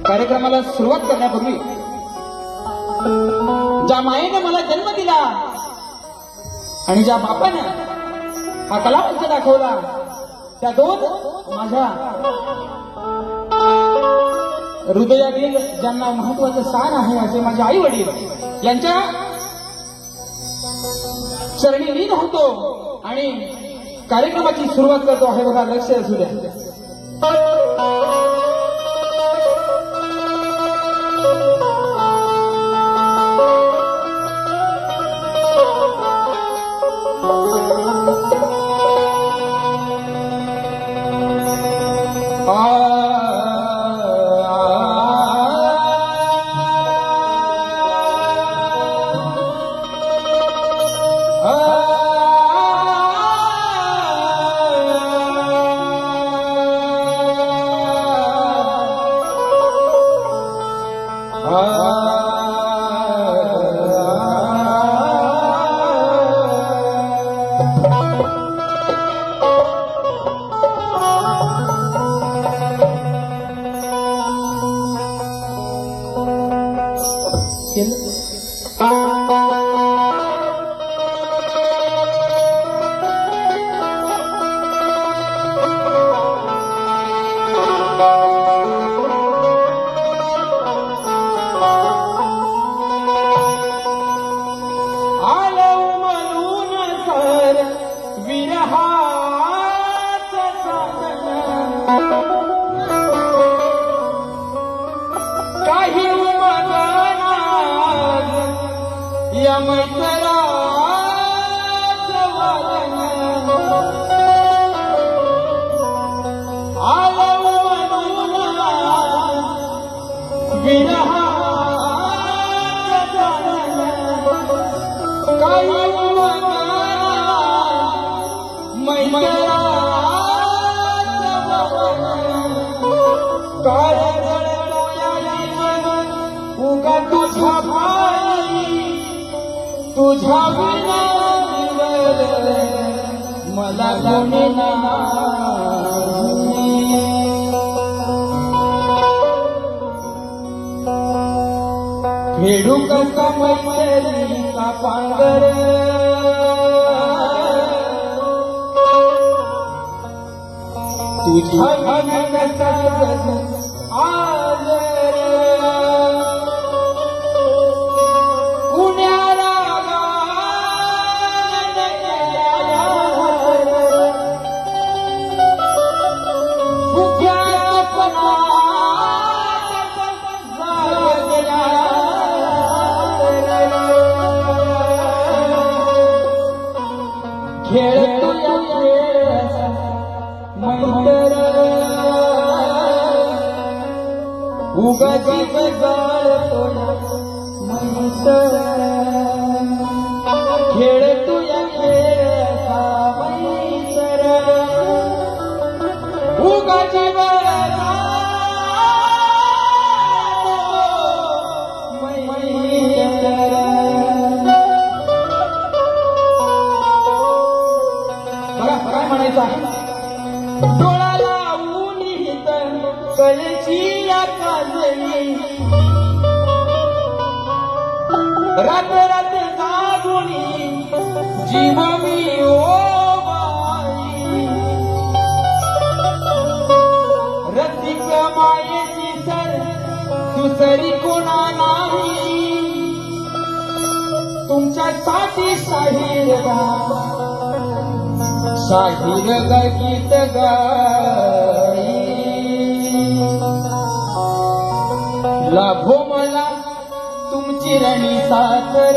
कार्यक्रमाला सुरुवात करण्यापूर्वी ज्या मायेने मला जन्म दिला आणि ज्या बापाने हा कलावंत दाखवला त्या दोन माझ्या हृदयातील ज्यांना महत्वाचं स्थान आहे असे माझे आई वडील यांच्या चरणी लीन होतो आणि कार्यक्रमाची सुरुवात करतो आहे बघा. लक्ष असू द्या. तुझा बिना मला कोणी खेळू कसा मैत्रीचा पांगर तुझा कसा आज उगाची बजाळतो काय म्हणायचं आहे? डोळा लावून कळची या काजळी रात रात जागुणी जीव मी ओ बाई रसिक मायेची सर दुसरी कोणा नाही तुमच्यासाठी शाहीर गीत गाई लाभो मला तुमची रणी साखर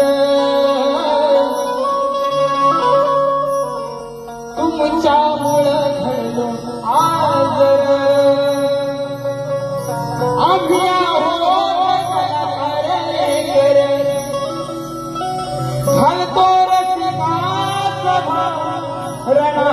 तुमच्यामुळं घडलो आज आम्ही आहोत कलाकार घालतो रसिकाचा भाव रणा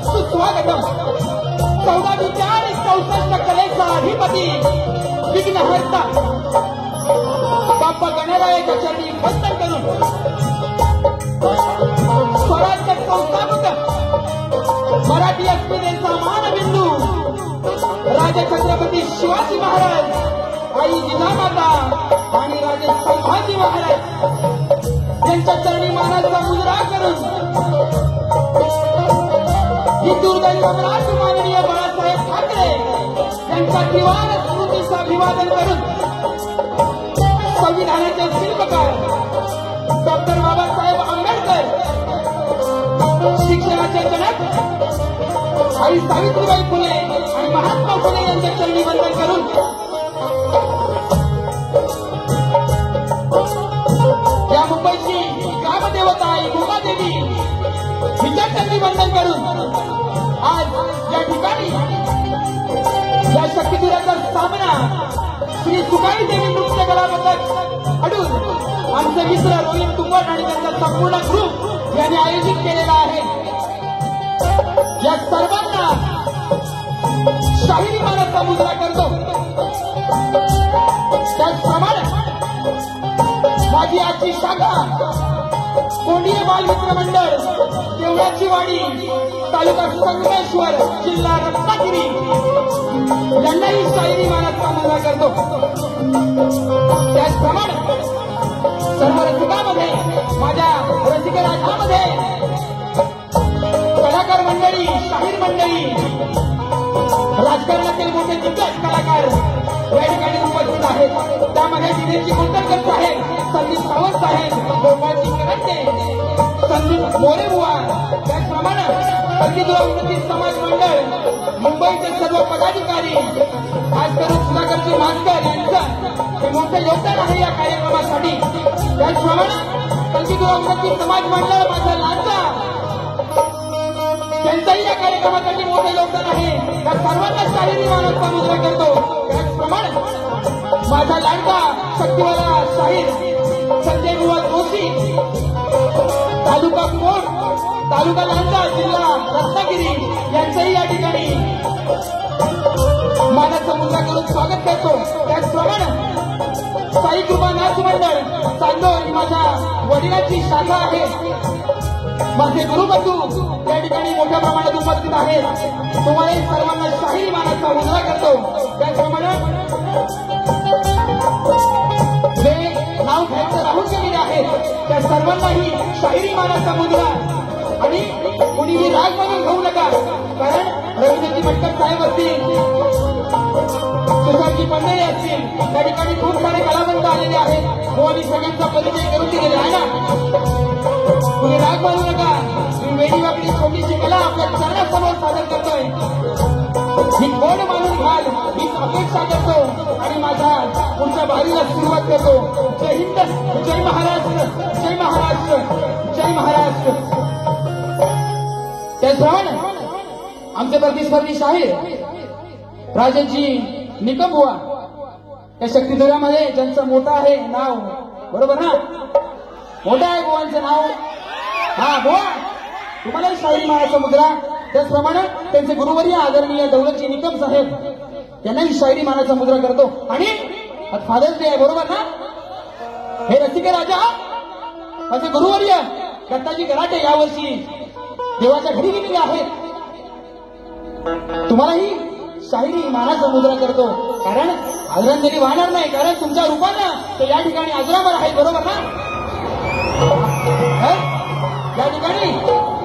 सुस्वागतम 1464 कलेचा अधिपती विघ्नहर्ता बाप्पा गणरायाच्या चरणी वंदन करून स्वराज्य संस्थापक मराठी अस्मितेचा मानबिंदू राजा छत्रपती शिवाजी महाराज आई जिजामाता आणि राजे संभाजी महाराज यांच्या चरणी मानाचा मुजरा करून हिंदुर्गल सम्राट माननीय बाळासाहेब ठाकरे यांच्या दिवाण स्मृतीचं अभिवादन करून संविधानाचे शिल्पकार डॉक्टर बाबासाहेब आंबेडकर शिक्षणाचे जनक आई सावित्रीबाई फुले आणि महात्मा फुले यांच्या चरणी वंदन करून या मुंबईची ग्रामदेवता आई भूमादेवी हिच्या चरणी वंदन करून आज या ठिकाणी या शक्तिपुराचा सामना श्री सुकाळी देवी नृत्य कला पथक अडून आमचे मित्र रोहित तुंबट आणि त्यांचा संपूर्ण ग्रुप यांनी आयोजित केलेला आहे. या सर्वांना शाहिरी मानाचा मुजरा करतो. त्याचप्रमाणे माझी आजची शाखा कोंढीये बालमित्र मंडळ देवळाची वाडी तालुका संगमेश्वर जिल्हा रत्नागिरी यांनाही शाहिरी मानाचा मुजरा करतो. त्याचप्रमाणे सर्व रसिकांमध्ये माझ्या रसिक राजामध्ये कलाकार मंडळी शाहीर मंडळी राजकारणातील मोठे दिग्गज कलाकार या ठिकाणी उपस्थित आहेत. त्यामध्ये दिनेशजी कुलकर्णी साहेब, संदीप सावंत साहेब, गोपाळजी करंडे, संदीप मोरेबुवा, त्याचप्रमाणे हल्दीदुरा उन्नती समाज मंडळ मुंबईचे सर्व पदाधिकारी आज करून सुधाकरजी मानकर यांचं हे मोठे योगदान आहे या कार्यक्रमासाठी. त्याचप्रमाणे हल्दीदुरा उन्नती समाज मंडळ माझा लांजा त्यांचंही या कार्यक्रमासाठी मोठे योगदान आहे. त्या सर्वांना शाहिरी मानाचा मुजरा करतो. त्याचप्रमाणे माझा लाडका शक्तीवाला शाहीर संजय बुवा जोशी, तालुका कोट, तालुका लांजा, जिल्हा रत्नागिरी यांचंही या ठिकाणी मानाचा मुद्दा करून स्वागत करतो. त्याचप्रमाणे साई कृपा नाच मंडळ चांदोर ही माझ्या वडिलांची शाखा आहे. माझे गुरुबंधू त्या ठिकाणी मोठ्या प्रमाणात उपस्थित आहेत. तुम्हाला सर्वांना शाहिरी मानाचा मुद्दा करतो. त्याचप्रमाणे जे नाव घ्यायचं राहून गेलेले आहेत त्या सर्वांनाही शाहिरी मानाचा मुद्रा. आणि कुणीही राग म्हणून घेऊ नका, कारण रवींद्रजी भटकर साहेब असतील, तुषारजी पंढरे असतील, त्या ठिकाणी खूप सारे कलावंत आलेले आहेत. हो, आणि सगळ्यांचा परिचय करून दिलेला आहे ना. तुम्ही राग मानू नका. मी वेळी आपली छोटीशी कला आपल्या चरणासमोर सादर करतोय. ही कोण मानून घाल हीच अपेक्षा करतो आणि माझ्या पुढच्या बारीला सुरुवात करतो. जय हिंद, जय महाराष्ट्र, जय महाराष्ट्र, जय महाराष्ट्र. त्याचप्रमाणे आमचे प्रतिस्पर्धी शाहीर राजनजी निकम बुवा या शक्तीधरामध्ये ज्यांचं मोठं आहे नाव, बरोबर ना, मोठं आहे बुवांचं नाव. हा बुवा, तुम्हाला शाहीरी मानाचा मुद्रा. त्याचप्रमाणे त्यांचे गुरुवर्य आदरणीय दौलतजी निकम साहेब त्यांनाही शाहीरी मानाचा मुद्रा करतो. आणि फादर्स डे आहे, बरोबर ना. हे रसिके राजा माझे गुरुवर्य दत्ताजी गराटे यावर्षी देवाच्या घरी गेलेले आहेत. तुम्हालाही शाहिरी मानाचा मुद्रा करतो, कारण आदरांजली वाहणार नाही, कारण तुमच्या रूपानं ते या ठिकाणी अजरामर आहे, बरोबर ना. या ठिकाणी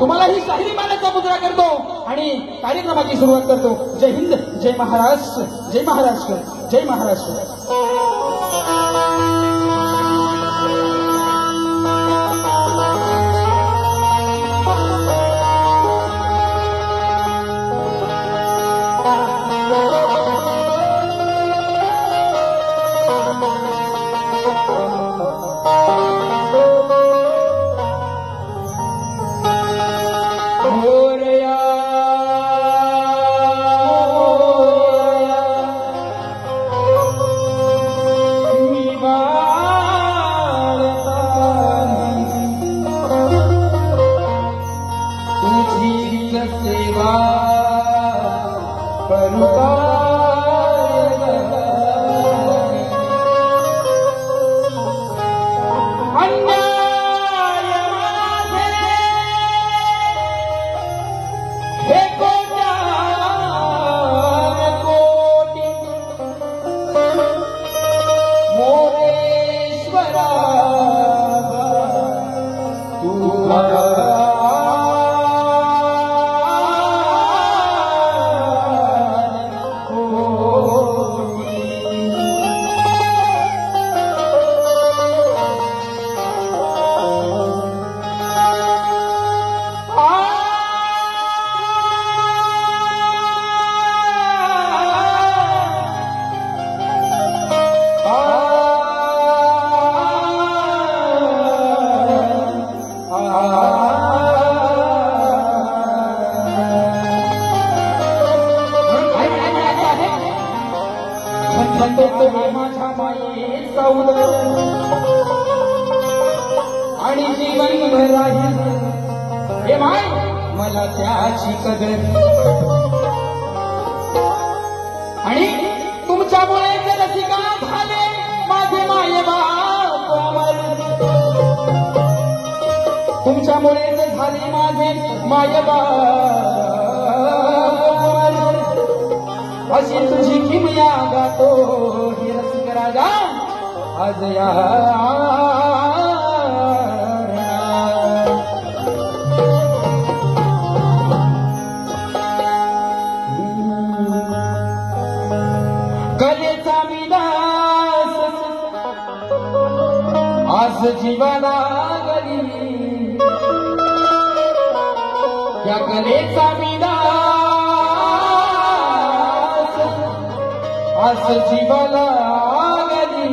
तुम्हालाही शाहिरी मानाचा मुद्रा करतो आणि कार्यक्रमाची सुरुवात करतो. जय हिंद, जय महाराष्ट्र, जय महाराष्ट्र, जय महाराष्ट्र. आणि जीवनभर राहील हे माय मला त्याची कदर. आणि तुमच्यामुळे रसिका झाले माझे मायबाप अमर. तुमच्यामुळे झाले माझे मायबाप अमर. अशी तुझी किमया गातो हे रसिक राजा आज या. कलेचा विलास आज जीवाला गली. या कलेचा विलास आज जीवाला गली.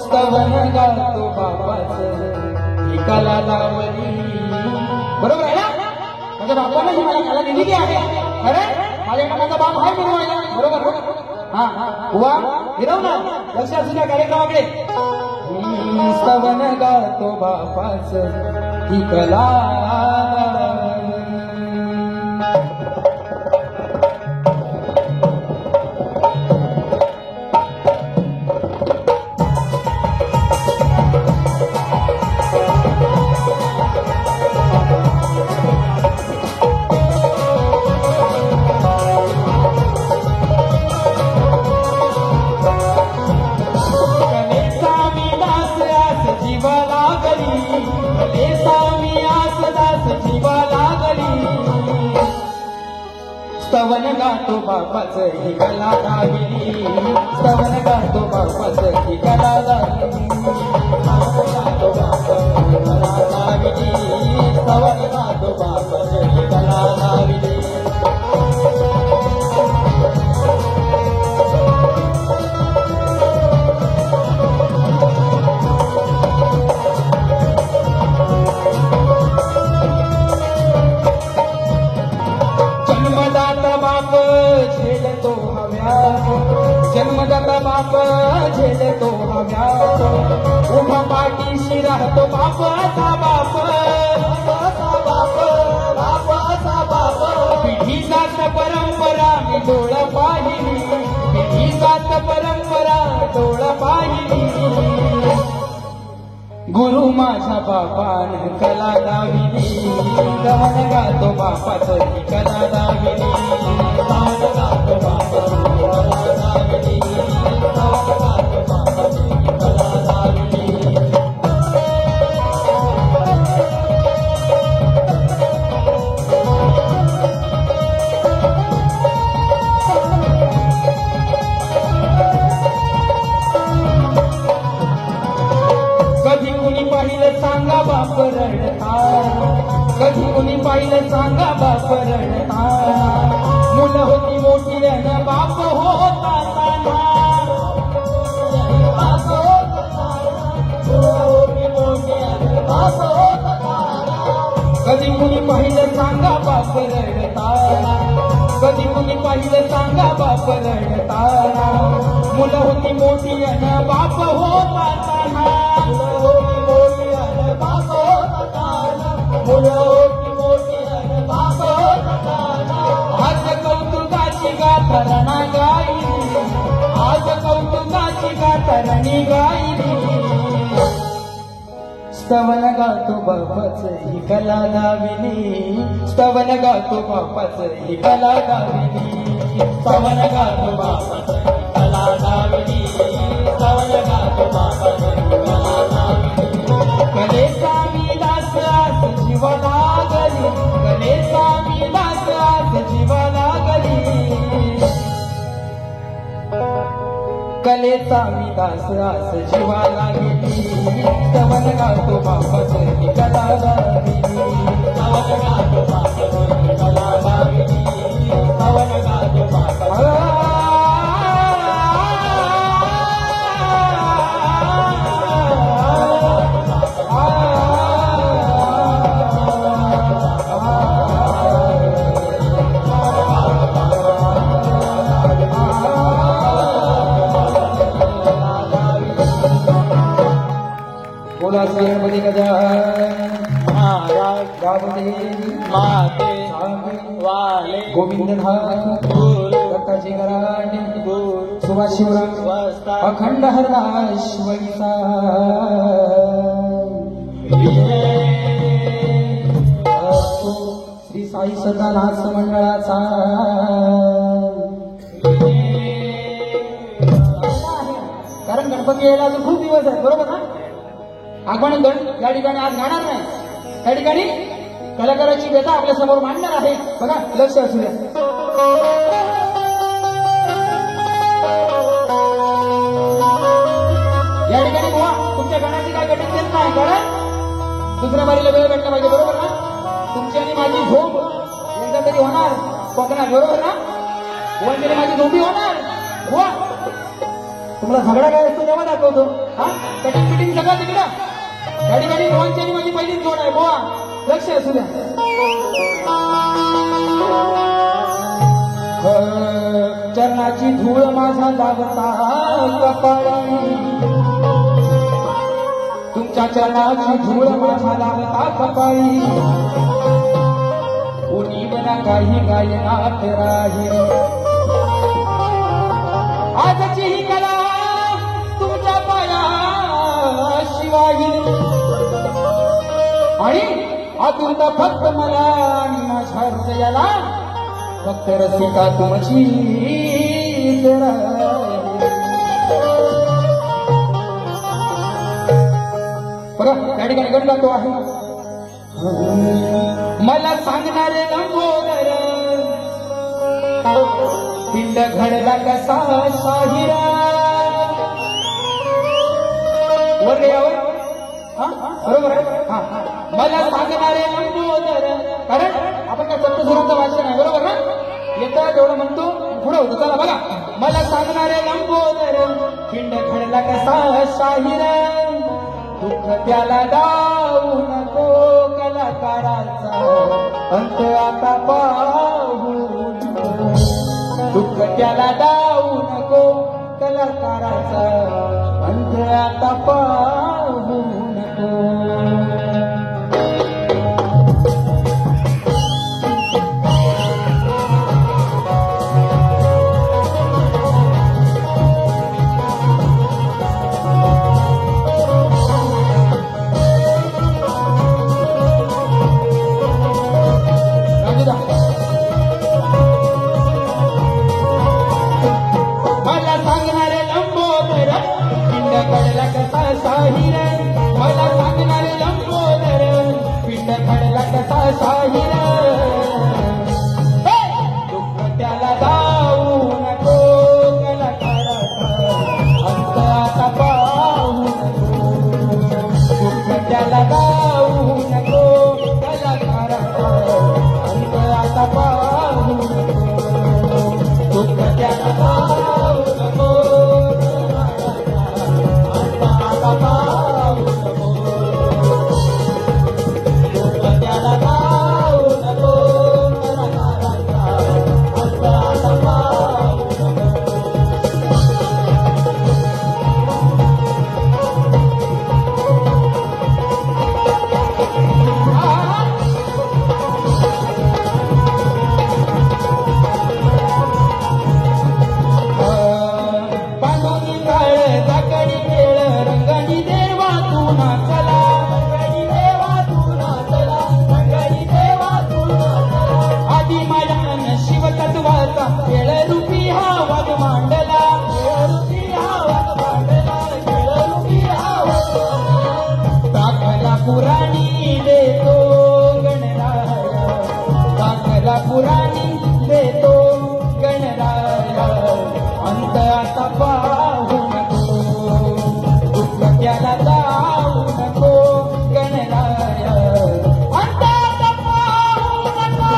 स्तवन गातो बापाचं ही कला लावली. बरोबर आहे ना. माझ्या बापाने ही मला कला दिलेली आहे. अरे माझ्या काकाचा बाप आहे, बरोबर. बुवा गिरव ना लक्ष असू द्या कार्यक्रमाकडे. स्तवन गातो बापाच ही कला स्तवन गातो बापाच ही कला गाविली. स्तवन गातो बापाच ही कला गाविली. गातो बापाच ही कला गाविली. स्तवन गातो बापाच ही कला गाविली. जन्मदाता बाप झेलतो हव्या. उभा पाठीशी राहतो बाप असा बाप. पिढी जात परंपरा मी डोळ पाहिली. पिढी जात परंपरा डोळ पाहिली. गुरु माझ्या बापान कला दाविली. स्तवन गातो बापाच ही कला दाविली. स्तवन गातो बापाच ही कला दाविली. स्तवन गातो बापाच ही कला दाविली. कधी कुणी पाहिलं सांगा बाप रडता. कधी कुणी पाहिलं सांगा बाप रडता. मुलं होती मोठी न बाप होता ताना. बाप होती मोठी बाप होता ताना. कधी कुणी पाहिलं सांगा बाप रडता. कधी कुणी पाहिलं सांगा बाप रडता. मुलं होती मोठी न बाप होता ताना. आज कौतुकाची गाथरणी गायली. आज कौतुकाची गाथरणी गायली. स्तवन गातो बापाच ही कला गाविली. स्तवन गातो बापाच ही कला गाविली. स्तवन गातो बापाच ही कला गाविली. स्तवन गातो बापाच ही कला गाविली. कलेचा विलास आस जीवा लागली. कलेचा विलास आस जीवा लागली. कलेचा विलास आस जीवा लागली. स्तवन गातो बापाच ही कला गाविली. स्तवन गातो बापाच ही कला गाविली. स्तवन गातो बापाच गणपती गजानन महाराज गावदे माते वाले गोविंद दत्ताजी गराडे सुभाष शिवराम अखंड हरदास वैसा. श्री साई सदानाथ मंडळाचा कारण गणपती यायला अजून खूप दिवस आहेत बरोबर ना. आपण या ठिकाणी आज गाणार नाही. त्या ठिकाणी कलाकाराची व्यथा आपल्या समोर मांडणार आहे. बघा लक्ष असू द्या. या ठिकाणी बुवा तुमच्या गाण्याची काय गणित देत नाही कारण दुसऱ्या बारीला वेळ भेटला पाहिजे बरोबर ना. तुमची आणि माझी झोप एकदा तरी होणार कोकणात बरोबर ना. तरी माझी झोपी होणार बुवा. तुम्हाला झगडा काय असतो तेव्हा दाखवतो. हा कटिंग फिटिंग सगळं तिकडं. या ठिकाणी मोहनची आणि माझी पहिलीच जोड आहे बुवा. लक्ष असू द्या. चरणाची धूळ माझा लावता कपाळी, तुमच्या चरणाची धूळ माझा लावता कपाळी, कोणी बना काही गायनात राहील. आजची ही कला तुमच्या पायाशिवाय आणि आतुरता फक्त मला आणि माझ्या हृदयाला फक्त रसिका तुमची बघा त्या ठिकाणी गण गातो आहे. मला सांगणारे लंबोदर पिंड घडला कसा शाहिरा वर यावर बरोबर आहे. मला सांगणारे लंबोदर, कारण आपण काय सप्तसुरांचं वाचन आहे बरोबर ना, येतं तेवढं म्हणतो पुढं होतं. चला बघा, मला सांगणारे लंबोदर पिंड घडला कसा शाहिरा, दुःख त्याला दाऊ नको कलाकाराचा अंत आता पाहू, दुःख त्याला दाऊ नको कलाकाराचा अंत आता पाहू नको. मला सांगणारे लंबोदर पिंड घडला कसा शाहिरा, मला सांगणारे लंबोदर पिंड घडला कसा शाहिरा, दुःख त्याला दाऊ नको कलाकाराचा अंत आता पाहू नको, दुःख त्याला दाऊ नको कलाकाराचा अंत आता पाहू नको, दुःख त्याला दाऊ नको अंत आता पाहू नको, दुःख त्याला दाऊ नको कलाकाराचा अंत आता पाहू नको. पांडुनी काळ दाकडी खेळ रंगानी देवा तू नाचला, रंगानी देवा तू नाचला, रंगानी देवा तू नाचला, आधी मायान शिव तत्वाचा खेळ रूपी हा वाद मांडला, खेळ रूपी हा वाद मांडला, खेळ रूपी हा वाद मांडला, दाखला पुराणी देतो गणराया, दाखला पुराणी देतो गणराया, अंत आता पाहू नको, दुःख त्याला दाऊ नको गणराया, अंत आता पाहू नको,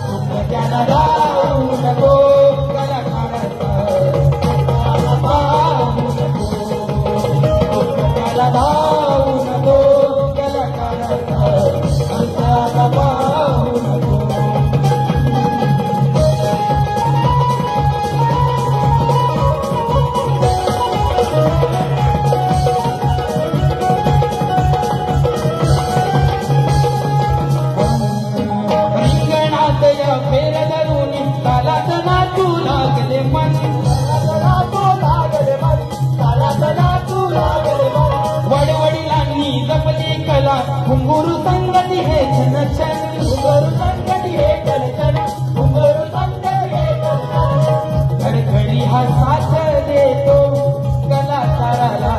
दुःख त्याला दाऊ नको कलाकाराचा आता पाहू नको, दुःख त्याला दाऊ नको कलाकाराचा अंत आता पाहू नको. रिंगणात या फेर धरून तालात नाचू लागले मन, तालात नाचू लागले मन, वडवडिलांनी जपली कला घुंगुरू संगती हे छन छन, घुंगरू संगती हे छन छन, घुंगरू संगती हे छन छन, घडघडी हा साथ देतो कलाकाराला,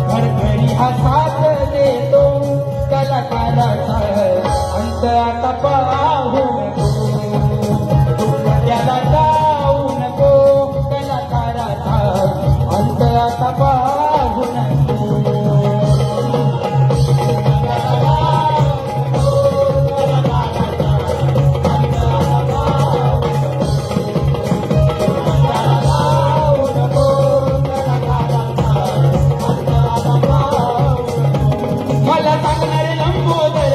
घडघडी हा साथ देतो कलाकाराचा अंत आता पाहू नको, दुःख त्याला दाऊ नको कलाकाराचा अंत आता पाहू नको. मला सांगणारे लंबोदर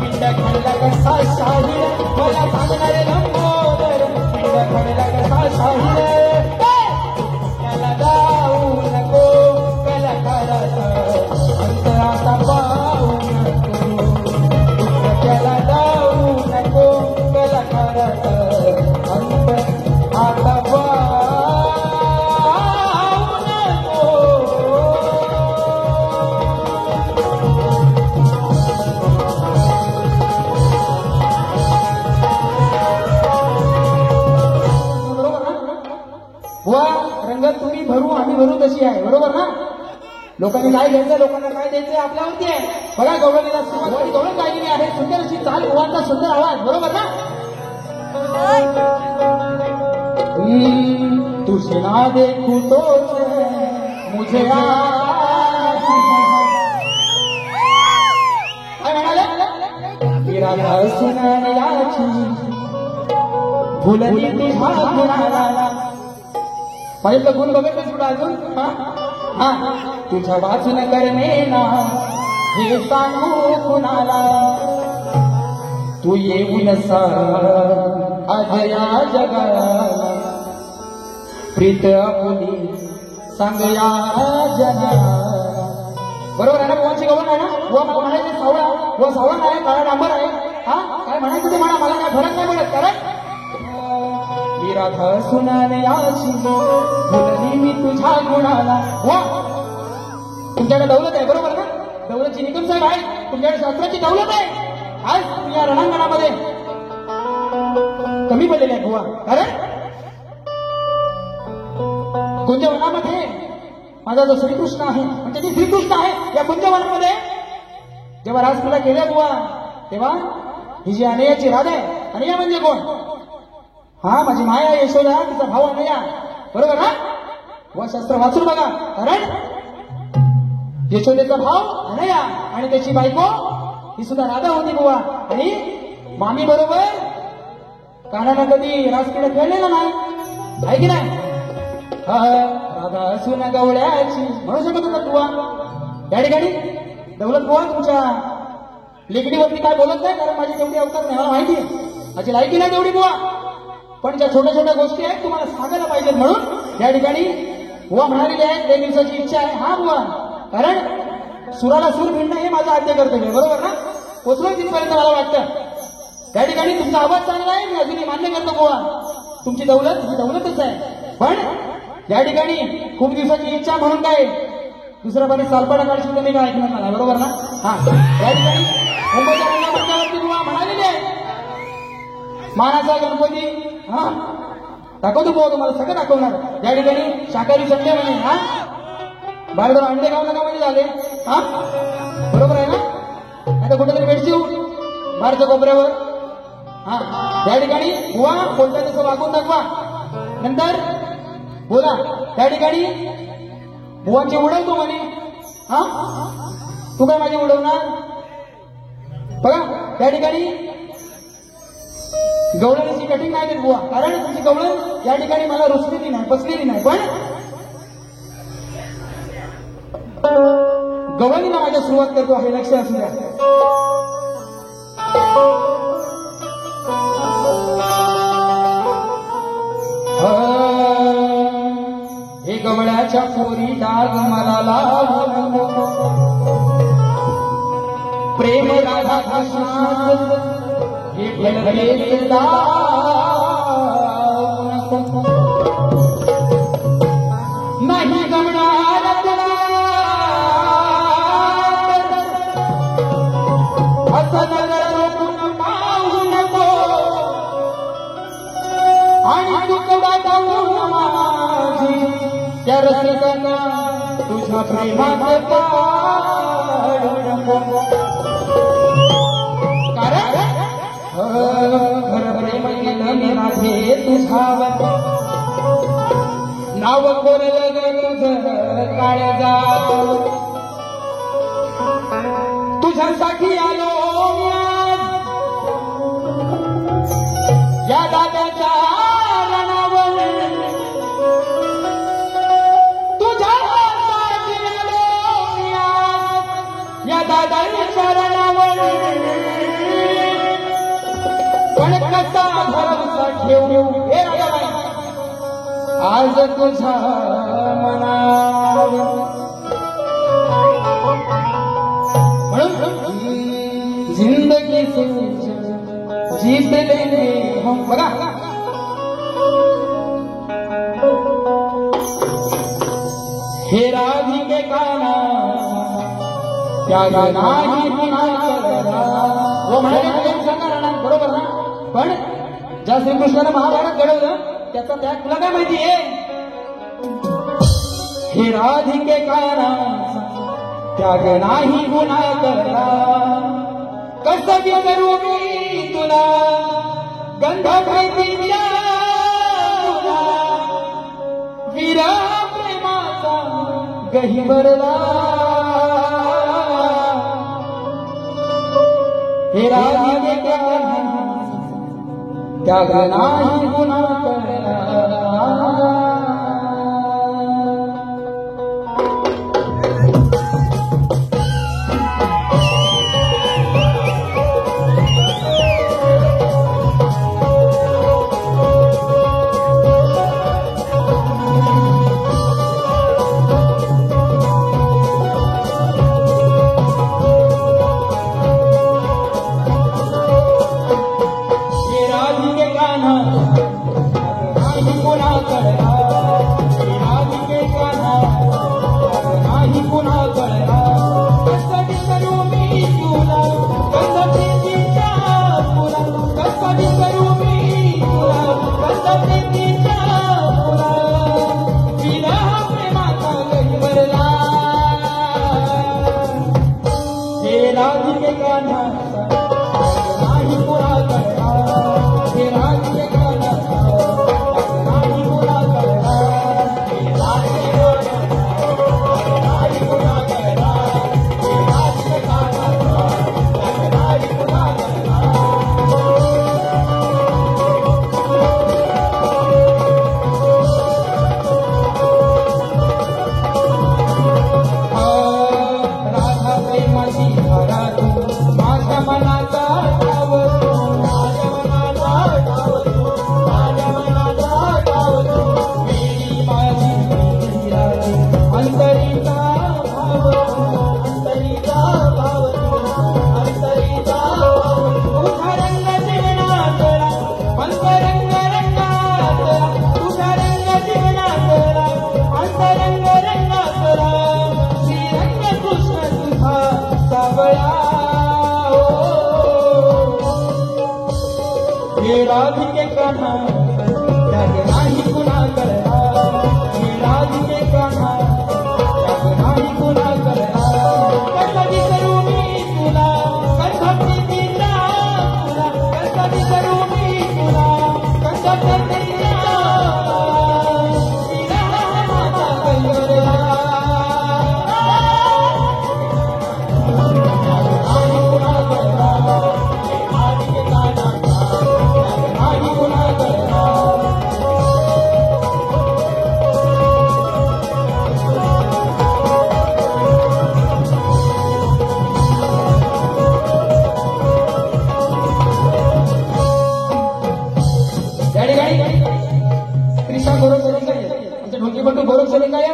पिंड घडला कसा शाहिरा, मला सांगणारे लंबोदर पिंड भरू तशी आहे, बरोबर ना? लोकांनी काय घ्यायचं, लोकांना काय द्यायचं आपल्यावरती आहे. बघा गवळणीला सुरुवाती गवळण गायलेली आहे, सुंदर अशी चाल, ओवांचा सुंदर आवाज, बरोबर ना? तुझे ना देखू तो मुझे काय म्हणाले? राधा सुनायाची फुलली तुझ्या गुणाला. पाहिलं गुण बघत सुद्धा अजून तुझ्या वाचून करणे ना हे सांगू कुणाला. तू येऊन अजया जगाला प्रीत आपुली सांगया जना. बरोबर आहे ना? कोणाची गवण आहे ना? व म्हणायचे सावळा व सावण आहे, काळा डांबर आहे. काय म्हणायचं ते म्हणा, मला काय फरक नाही पडत. कारण मी राधा सुनायाची फुलली मी तुझ्या गुणाला. वा तुमच्याकडे दौलत आहे, बरोबर ना? दौलतची निकम साहेब आहे, तुमच्याकडे शास्त्राची दौलत आहे. आज तुम्ही या रणांगणामध्ये कमी पडलेले आहे बुवा. कारण कुंजवनामध्ये माझा जो श्रीकृष्ण आहे, म्हणजे ती श्रीकृष्ण आहे, या कुंजवनामध्ये जेव्हा रासलीला केल्या बुवा, तेव्हा ही जी अनयाची राधा आहे. अनया म्हणजे कोण? माझी माया यशोदा, तिचा भाऊ अनया, बरोबर ना? व शास्त्र वाचून बघा. कारण यशोदेचा भाव अनया आणि त्याची बायको ही सुद्धा राधा होती बुवा. आणि मामी बरोबर कानाला कधी रासक्रीडा खेळलेला नाही, आहे की नाही? राधा सुन गवळ्याची म्हणू शकत होता बुवा. या ठिकाणी दौलत बुवा तुमच्या लेखणीवरती काय बोलत नाही, कारण माझी तेवढी अवकाश नाही, मला माहिती आहे माझी लायकी नाही तेवढी बुवा. पण ज्या छोट्या छोट्या गोष्टी आहेत तुम्हाला सांगायला पाहिजेत, म्हणून या ठिकाणी बुवा म्हणालेली आहे. 3 दिवसाची इच्छा आहे बुवा. कारण सुराला सूर भिडणं हे माझं आद्य कर्तव्य, बरोबर ना? पोचलो तिथपर्यंत मला वाटतं. त्या ठिकाणी तुमचा आवाज चांगला आहे, मी अजूनही मान्य करतो बुवा. तुमची दौलत ही दौलतच आहे. पण या ठिकाणी खूप दिवसाची इच्छा म्हणून काय दुसरा बारी सालपाडा काढशील तर मी काय ऐकणार नाही, बरोबर ना? या ठिकाणी मुंबईच्या रंगावरती बुवा म्हणालेली आहे, मानाचा गणपती दाखवतो बुवा, तुम्हाला सगळं दाखवणार. या ठिकाणी शाकाहारी संडे म्हणे, बाहेर अंडे खाऊ नका म्हणजे झाले. बरोबर आहे ना? आता कुठेतरी भेटशील बाहेरच्या कोपऱ्यावर. त्या ठिकाणी बुवा कोणत्या तसं वागून दाखवा. नंतर बोला, त्या ठिकाणी बुवांची उडवतो म्हणे. तू काय माझी उडवणार? बघा त्या ठिकाणी गवळणीची कटिंग नाही देत बुवा, कारण तुमची गवळण या ठिकाणी मला रुसलेली नाही, बसलेली नाही. पण गवळणीला माझ्या सुरुवात करतो आहे, लक्ष असू द्या. हे गवळ्याच्या पोरी डाग मला लावून प्रेम राधा कृष्ण हे भलभले नाही गमणार असं नगर पाहू नको आणि तुकडा जाऊन माझी त्या रसिकांना तुझ्या प्रेमात पाडू नको. कारण घर प्रेम केलं मी राधे तुझ्यावर, नाव कोरलं ग तुझं काळजा, तुझ्यासाठी आलो या दादाच्या रणावर, तुझ्यासाठी आलो या दादाच्या रणावर. पण कसा भरवसा ठेवू हे राजाबाई आज तुझ्या मनावर. म्हणून जिंदगी जीत लेंगे हम. बघा हे राधिके काना त्याग नाही वो म्हणाले सांगा राहणार, बरोबर ना? पण ज्या श्रीकृष्णानं महाभारत घडवलं त्याचा त्याग तुला काय माहिती आहे? हे राधिके कानाचा त्याग नाही गुन्हा करला, कसं करू मी तुला गंध भैतीच्या विरह प्रेमाचा गहिवरला, हे राधिके कानाचा त्याग नाही गुन्हा करला. हे राधिके कान्हा त्याग नाही गुन्हा करला, हे राधिके कान्हा त्याग नाही गुन्हा करला, कसं विसरू मी तुला कसं प्रीतीचा तुला, कसं विसरू मी तुला कसं प्रीतीचा विरहाचा गहिवरला.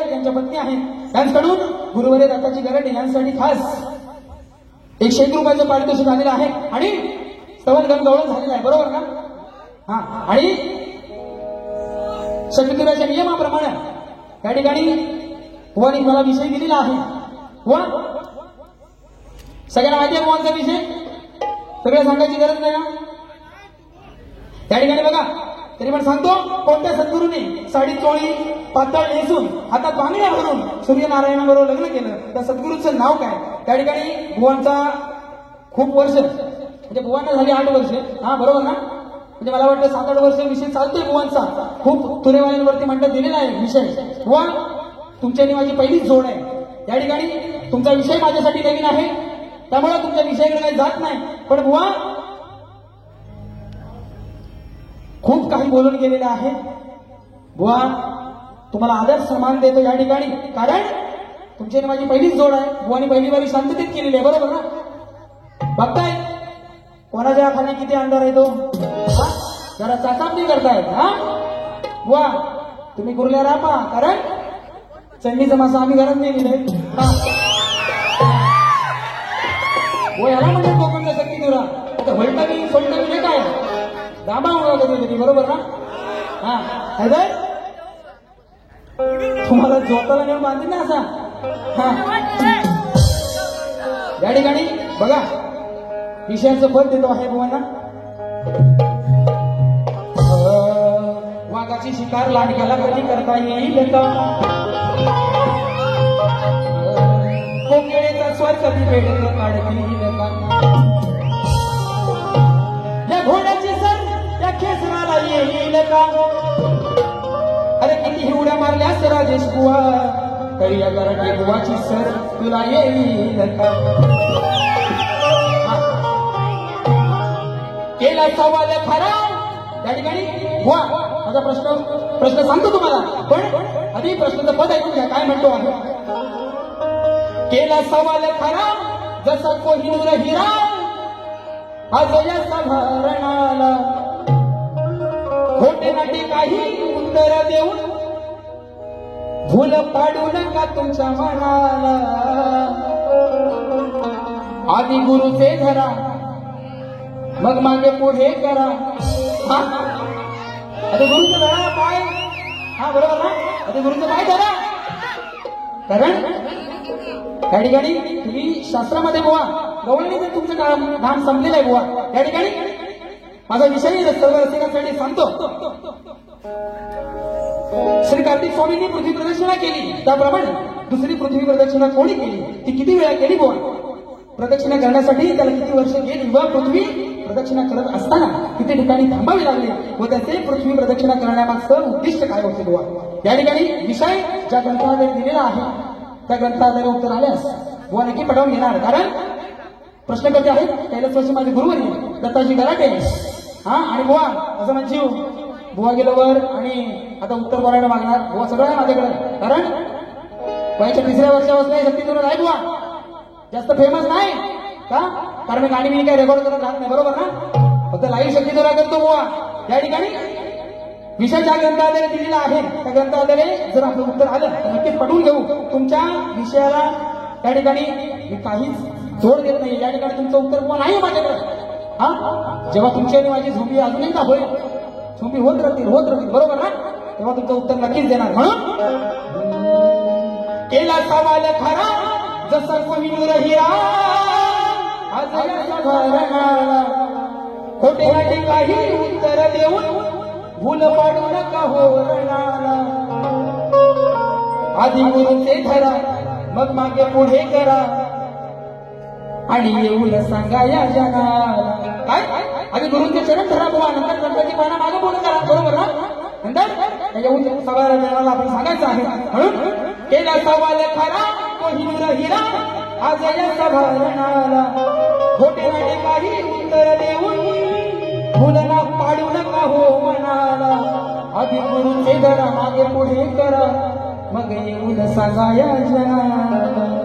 त्यांच्या पत्नी आहेत त्यांच्याकडून गुरुवारी दत्ताची गरड यांसाठी खास 101 रुपयाचं पारितोषिक आलेलं आहे आणि स्तवनगण गवळण झालेलं आहे, बरोबर ना? हा, आणि शक्तिदेवाच्या नियमाप्रमाणे त्या ठिकाणी बुवानी मला विषय दिलेला आहे. बुवा सगळ्यांना माहिती आहे बुवांचा विषय, सगळं सांगायची गरज नाही ना. त्या ठिकाणी बघा तरी पण सांगतो, कोणत्या सद्गुरूने साडी चोळी पातळ नेसून हातात बांगड्या भरून सूर्यनारायणाबरोबर लग्न केलं, त्या सद्गुरूचं नाव काय? त्या ठिकाणी बुवांचा खूप वर्ष म्हणजे बुवांना झाली 8 वर्ष, हा बरोबर ना? म्हणजे मला वाटतं 7-8 वर्ष विषय चालतोय बुवांचा, खूप तुरेवाल्यांवरती म्हणतात दिलेला आहे विषय. बुवा तुमची आणि माझी पहिलीच जोड आहे. त्या ठिकाणी तुमचा विषय माझ्यासाठी नवीन आहे, त्यामुळे तुमच्या विषयाकडे काही जात नाही. पण बुवा खूप काही बोलून गेलेलं आहे. बुवा तुम्हाला आदर सन्मान देतो या ठिकाणी, कारण तुमची आणि माझी पहिलीच जोड आहे. बुवानी पहिली बारी शांततेत केलेली आहे, बरोबर ना? बघताय कोणाच्या खाली किती अंधार आहे तो, जरा चाचापणी करतायत. हा बुवा तुम्ही कुर्ल्या राहा, कारण चंडीचा मासा आम्ही घरात नाही दिले. वो याला म्हणजे कोकणला शक्ती तुला आता वैतागी सोलटावी नाही काय दाबा कधी बरोबर ना? हा तुम्हाला जोताला नेऊन बांधील ना असा. या ठिकाणी बघा विषयाचं पद देतो आहे बुवांना. वाघाची शिकार लांडग्याला कधी करता येईल का? बेडक काढतील का या घोड्याची सर या खेसराला येईल का अरे किती उड्या मारल्यास राजेश बुवा तरी या गराटे बुवाची सर तुला येईल का केला सवाल खरा त्या ठिकाणी बुवा माझा प्रश्न सांगतो तुम्हाला पण आधी प्रश्नाचं पद ऐकून घ्या काय म्हणतो आहे केला सवाल खरा जसा कोहिनूर हिरा आज या सभारणाला खोटे नाटे काही उत्तर देऊन भूल पाडू नका तुमच्या मनाला आधी गुरुचे धरा मग मागे पुढे करा आता गुरुचं धरा पाय हा बरोबर ना आता गुरुचं पाय धरा कारण त्या ठिकाणी तुम्ही शास्त्रामध्ये बुवा गवळणीचे तुमचं नाम संपलेलं आहे बुवा त्या ठिकाणी माझा विषय सर्व रसिकांसाठी सांगतो श्री कार्तिक स्वामींनी पृथ्वी प्रदक्षिणा केली त्याप्रमाणे दुसरी पृथ्वी प्रदक्षिणा कोणी केली ती किती वेळा केली बुवा प्रदक्षिणा करण्यासाठी त्याला किती वर्ष गेली व पृथ्वी प्रदक्षिणा करत असताना किती ठिकाणी थांबावे लागले व त्याचे पृथ्वी प्रदक्षिणा करण्यामागचं उद्दिष्ट काय होते बुवा या ठिकाणी विषय ज्या ग्रंथामध्ये दिलेला आहे त्या ग्रंथाद्वारे उत्तर आल्यास बुवा नक्की पटवून घेणार कारण प्रश्नकर्ते आहेत कैलासवासी माझे गुरुवरी दत्ताजी गराटे हा आणि बुवा असं म्हणजे बुवा गेलो वर आणि आता उत्तर बोलायला मागणार बुवा सगळं आहे माझ्याकडे कारण वयाच्या 3ऱ्या वर्षापासून शक्तीतून आहे बुवा जास्त फेमस नाही का कारण मी गाणी मी काही रेकॉर्ड करत राहत नाही बरोबर ना फक्त लाईव्ह शक्तीतून करतो बुवा या ठिकाणी विषय ज्या ग्रंथाद्वारे दिलेला आहे त्या ग्रंथाद्वारे जर आपलं उत्तर आलं तर नक्कीच पटवून घेऊ तुमच्या विषयाला त्या ठिकाणी मी काहीच जोड देत नाही या ठिकाणी तुमचं उत्तर बुवा नाही माझ्याकडे हा जेव्हा तुमची आणि माझी झोंबी अजून एकदा होईल झोंबी होत राहतील बरोबर ना तेव्हा तुमचं उत्तर नक्कीच देणार म्हणून केला सवाल खरा जसा कोहिनूर हिरा आज या सभारणाला खोटे नाटे काही उत्तर देऊन भूल पाडू नका हो रणाला आधी गुरुचे धरा मग मागे पुढे करा आणि येऊन सांगा या जनाला काय आधी गुरुचे चरण धरा बुवा नंतर गणपती पाना मागे पुढे करा बरोबर ना नंतर येऊन सभारणाला आपण सांगायचं आहे म्हणून केला सवाल खरा कोहिनूर हिरा आज या सभारणाला खोटे नाटे काही उत्तर देऊन भूलना पाडू नका हो मनाला आधी गुरुचे धरा मागे पुढे करा मग येऊन सांगा या जनाला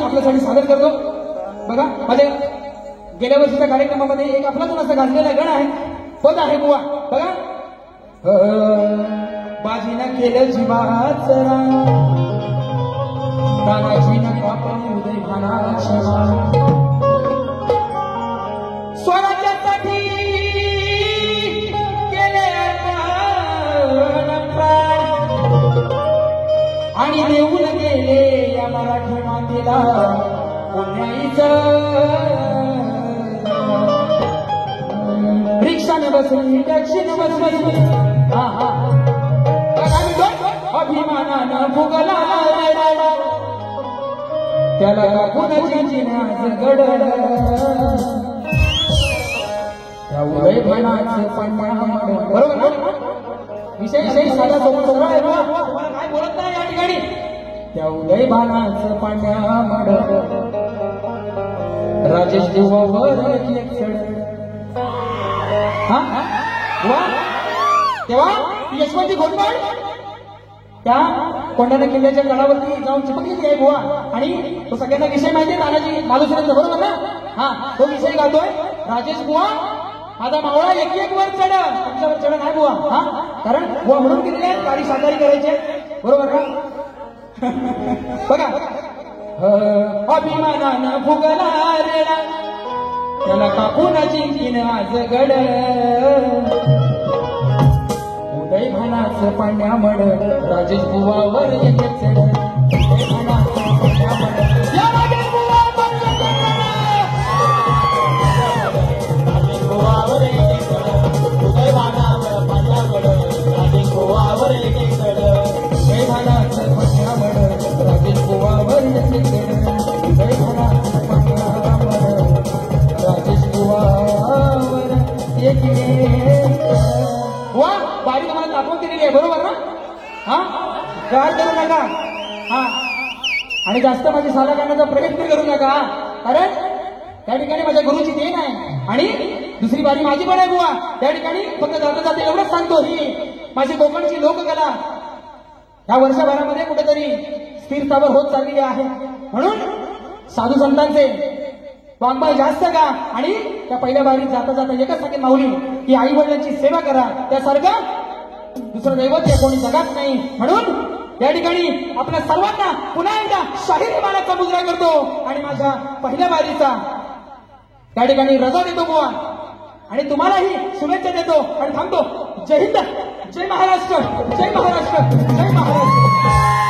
आपल्यासाठी सादर करतो बघा मध्ये गेल्या वर्षीच्या कार्यक्रमामध्ये एक आपलाच असा गाजलेला गण आहे पद आहे बुवा बघा बाजीनं केलं जीवाचं तानाजीनं कापलं उदय भानाचं स्वराज्यासाठी केले आणि देऊन गेले या मराठी मातीला पुण्याईचं रिक्षा रिक्षाने बसली टॅक्सीने बसली हा हा अभिमानानं फुगला त्याला कुणाची जिनाच गडड त्या उदयभानाचं पाण्यामड बरोबर ना विषय साधा सोपा आहे ना तुम्हाला काय बोलत नाही या ठिकाणी त्या उदयभानाचं पाण्यामड राजेश देवावर एक चढ हा वा तेव्हा यशवंती घोटवाड त्या कोंढाणा किल्ल्याच्या गडावरती जाऊन चिपकलेली आहे बुवा आणि तो सगळ्यांना विषय माहिती आहे तानाजी मालुसरेंचा बरोबर ना हा तो विषय गातोय राजेश बुवा माझा मावळा एक वर चढ तुमच्यावर चढ नाही बुवा हा कारण बुवा म्हणून गेलेले आहेत गाडी साकारी करायचे बरोबर का बघा अभिमानानं फुगला रेडा त्याला कापूनाची तीन आज गड उदयभानाचं पाण्यामड राजेश बुवावर येते चढ उदयभानाचं पाण्यामड या राजेश बुवावर येते राजेश बुवावर येते चढ उदयभानाचं पाण्यामड राजेश बुवावर येते चढ उदयभानाचं पाण्यामड राजेश बुवावर येते चढ उदयभानाचं पाण्यामड राजेश बुवावर येते वा बारी तुम्हाला दाखवून दिलेली आहे बरोबर ना हा काय करू नका हा आणि जास्त माझी साला करण्याचा प्रयत्न करू नका कारण त्या ठिकाणी माझ्या गुरुची देण आहे आणि दुसरी बारी माझी पण आहे बुवा त्या ठिकाणी फक्त जाता जाता एवढंच सांगतो ही माझी कोकणची लोककला या वर्षभरामध्ये कुठेतरी स्थिरतावर होत चाललेली आहे म्हणून साधू संतांचे वाङ्मय जास्त का आणि त्या पहिल्या बारीत जाता जाता एकच सांगेन माऊली की आई वडिलांची सेवा करा त्यासारखं दुसरं दैवत या कोणी जगात नाही म्हणून या ठिकाणी आपल्या सर्वांना पुन्हा एकदा शाहीर मानाचा मुजरा करतो आणि माझ्या पहिल्या बारीचा त्या ठिकाणी रजा देतो बुवा आणि तुम्हालाही शुभेच्छा देतो आणि थांबतो जय हिंद जय महाराष्ट्र जय महाराष्ट्र जय महाराष्ट्र